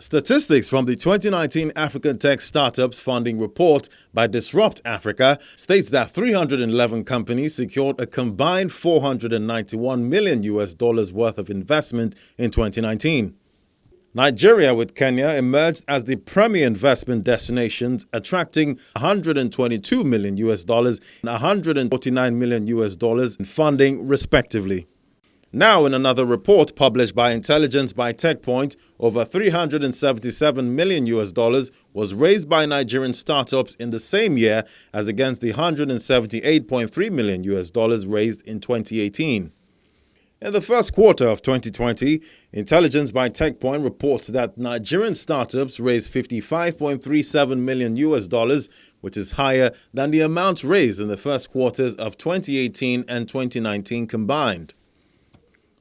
Statistics from the 2019 African Tech Startups Funding Report by Disrupt Africa states that 311 companies secured a combined 491 million US dollars worth of investment in 2019. Nigeria with Kenya emerged as the premier investment destinations, attracting 122 million US dollars and 149 million US dollars in funding respectively. Now, in another report published by Intelligence by TechPoint, over 377 million US dollars was raised by Nigerian startups in the same year as against the 178.3 million US dollars raised in 2018. In the first quarter of 2020, Intelligence by TechPoint reports that Nigerian startups raised 55.37 million US dollars, which is higher than the amount raised in the first quarters of 2018 and 2019 combined.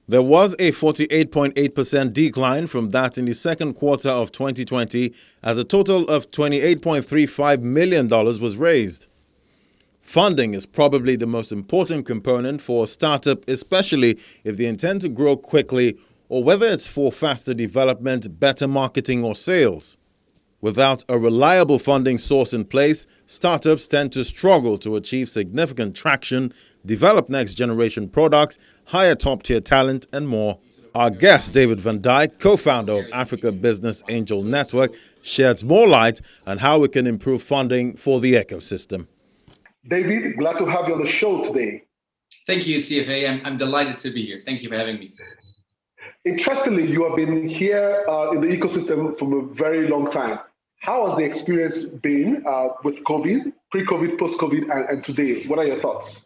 There was a 48.8% decline from that in the second quarter of 2020, as a total of $28.35 million was raised. Funding is probably the most important component for a startup, especially if they intend to grow quickly or whether it's for faster development, better marketing, or sales. Without a reliable funding source in place, startups tend to struggle to achieve significant traction, develop next-generation products, hire top-tier talent, and more. Our guest, David Van Dijk, co-founder of Africa Business Angel Network, sheds more light on how we can improve funding for the ecosystem. David, glad to have you on the show today. Thank you, CFA. I'm delighted to be here. Thank you for having me. Interestingly, you have been here in the ecosystem for a very long time. How has the experience been with COVID, pre-COVID, post-COVID, and today? What are your thoughts?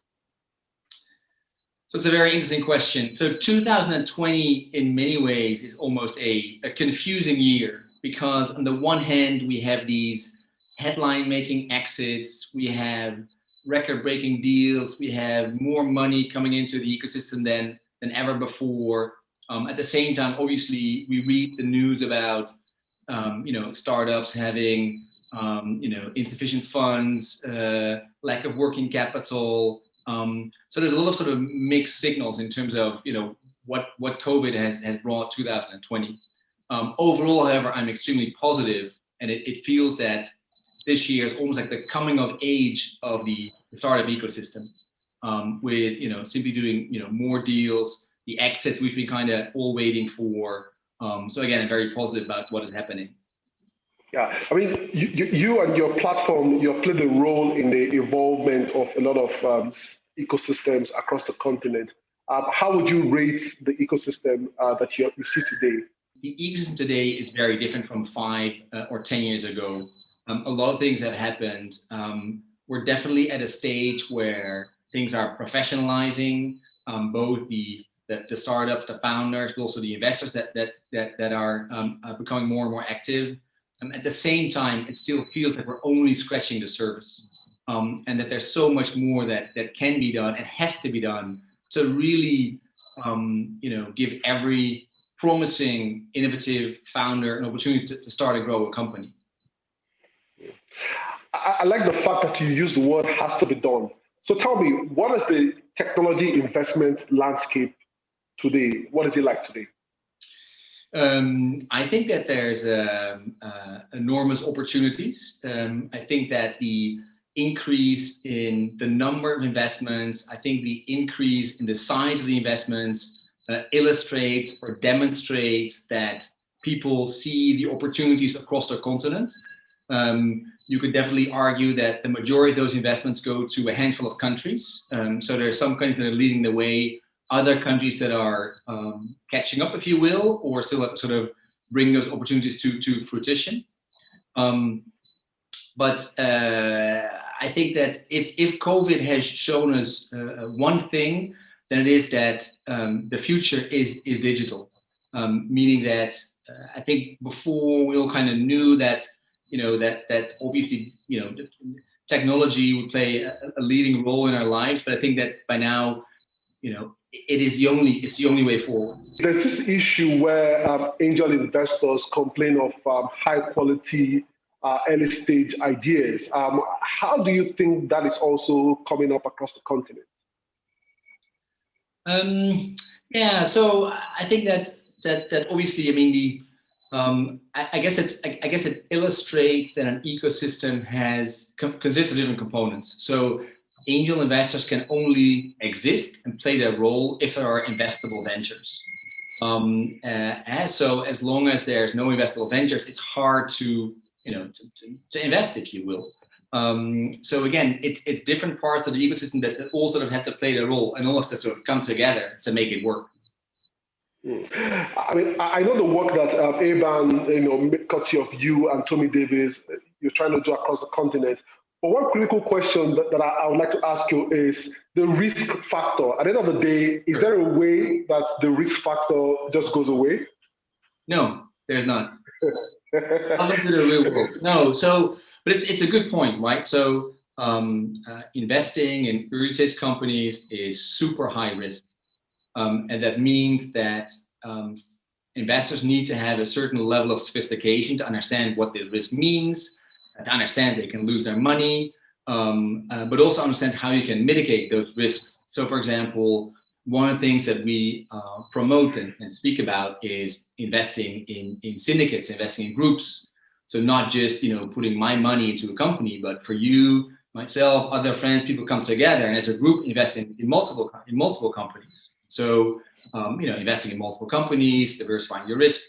So it's a very interesting question. So 2020, in many ways, is almost a confusing year because on the one hand, we have these headline-making exits, we have record-breaking deals, we have more money coming into the ecosystem than ever before. At the same time, obviously, we read the news about startups having insufficient funds, lack of working capital. So there's a lot of sort of mixed signals in terms of what COVID has brought 2020. Overall, however, I'm extremely positive, and it feels that this year is almost like the coming of age of the startup ecosystem, with simply doing more deals, the exits we've been kind of all waiting for. So again, I'm very positive about what is happening. Yeah, I mean, you and your platform, you have played a role in the evolvement of a lot of ecosystems across the continent. How would you rate the ecosystem that you see today? The ecosystem today is very different from 5 or 10 years ago. A lot of things have happened. We're definitely at a stage where things are professionalizing, both the startups, the founders, but also the investors that are becoming more and more active. At the same time, it still feels like we're only scratching the surface, and that there's so much more that can be done and has to be done to really, give every promising, innovative founder an opportunity to start and grow a company. I like the fact that you use the word "has to be done." So tell me, what is the technology investment landscape today? What is it like today? I think that there's enormous opportunities. I think that the increase in the number of investments, I think the increase in the size of the investments illustrates or demonstrates that people see the opportunities across the continent. You could definitely argue that the majority of those investments go to a handful of countries. So there are some countries that are leading the way, other countries that are catching up, if you will, or still have to sort of bring those opportunities to fruition. But I think that if COVID has shown us one thing, then it is that the future is digital, meaning that I think before we all kind of knew that that obviously technology would play a leading role in our lives, but I think that by now it's the only way forward. There's this issue where angel investors complain of high quality early stage ideas. How do you think that is also coming up across the continent? Yeah, so I think that obviously, I mean, I guess it illustrates that an ecosystem consists of different components. So angel investors can only exist and play their role if there are investable ventures. As long as there's no investable ventures, it's hard to invest, if you will. So again, it's different parts of the ecosystem that all sort of have to play their role and all have to sort of come together to make it work. I mean, I know the work that ABAN, courtesy of you and Tommy Davis, you're trying to do across the continent. But one critical question that I would like to ask you is the risk factor. At the end of the day, is there a way that the risk factor just goes away? No, there's not. I'll look to the real world. No, but it's a good point, right? So investing in early stage companies is super high risk. And that means that investors need to have a certain level of sophistication to understand what this risk means, to understand they can lose their money, but also understand how you can mitigate those risks. So for example, one of the things that we promote and speak about is investing in syndicates, investing in groups. So not just putting my money into a company, but for you, myself, other friends, people come together and as a group invest in multiple companies. So investing in multiple companies, diversifying your risk.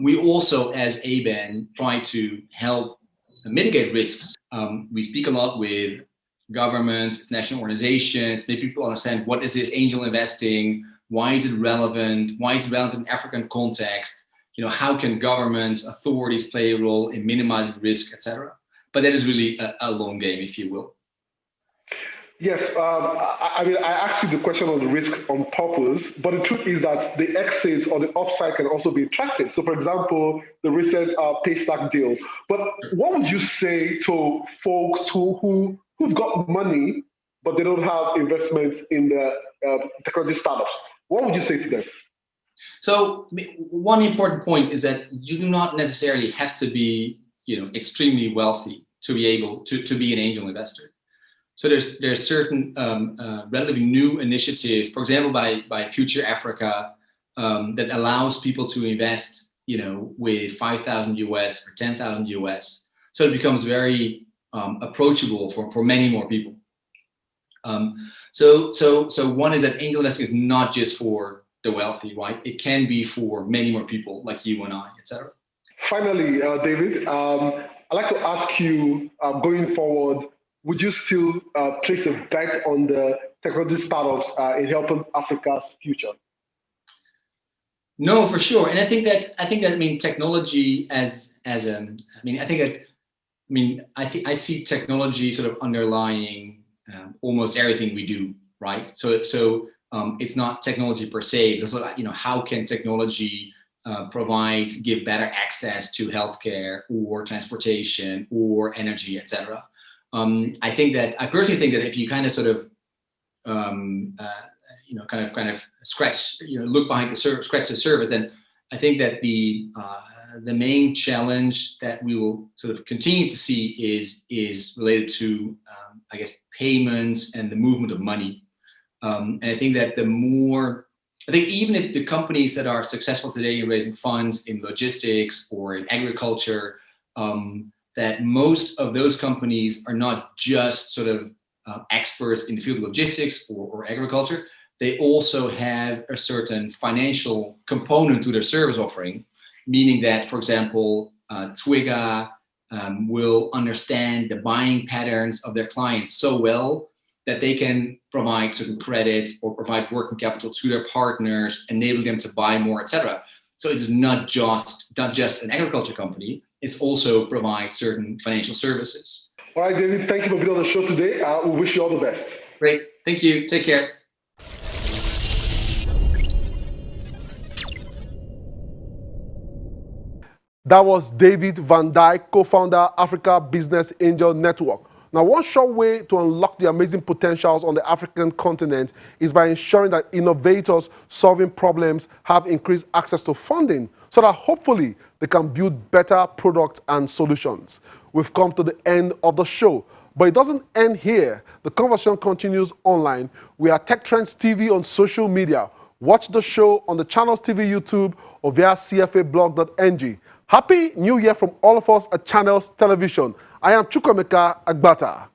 We also, as ABAN, try to help mitigate risks. We speak a lot with governments, international organizations, make people understand what is this angel investing, why is it relevant, in African context, how can governments, authorities play a role in minimizing risk, etc. But that is really a long game, if you will. Yes, I asked you the question on the risk on purpose, but the truth is that the exits or the upside can also be attractive. So, for example, the recent Paystack deal. But what would you say to folks who've got money, but they don't have investments in the technology startups? What would you say to them? So, one important point is that you do not necessarily have to be, extremely wealthy to be able to be an angel investor. So there's certain relatively new initiatives, for example, by Future Africa, that allows people to invest, with 5,000 US or 10,000 US. So it becomes very approachable for many more people. So one is that angel investing is not just for the wealthy, right? It can be for many more people like you and I, etc. Finally, David, I'd like to ask you, going forward, would you still place a bet on the technology startups in helping Africa's future? No, for sure. And I think that technology I see technology sort of underlying almost everything we do, right? So it's not technology per se, but also, how can technology give better access to healthcare or transportation or energy, etc. I personally think that if you kind of sort of, look behind scratch the surface, then I think that the main challenge that we will sort of continue to see is related to, payments and the movement of money. And I think that even if the companies that are successful today in raising funds in logistics or in agriculture, that most of those companies are not just sort of experts in the field of logistics or agriculture. They also have a certain financial component to their service offering, meaning that, for example, Twiga will understand the buying patterns of their clients so well that they can provide certain credit or provide working capital to their partners, enable them to buy more, etc. So it's not just an agriculture company. It's also provide certain financial services. All right, David, thank you for being on the show today. We wish you all the best. Great. Thank you. Take care. That was David Van Dijk, co-founder, Africa Business Angel Network. Now, one sure way to unlock the amazing potentials on the African continent is by ensuring that innovators solving problems have increased access to funding so that hopefully they can build better products and solutions. We've come to the end of the show, but it doesn't end here. The conversation continues online. We are Tech Trends TV on social media. Watch the show on the Channels TV YouTube or via cfablog.ng. Happy New Year from all of us at Channels Television. I am Chukwemeka Agbata.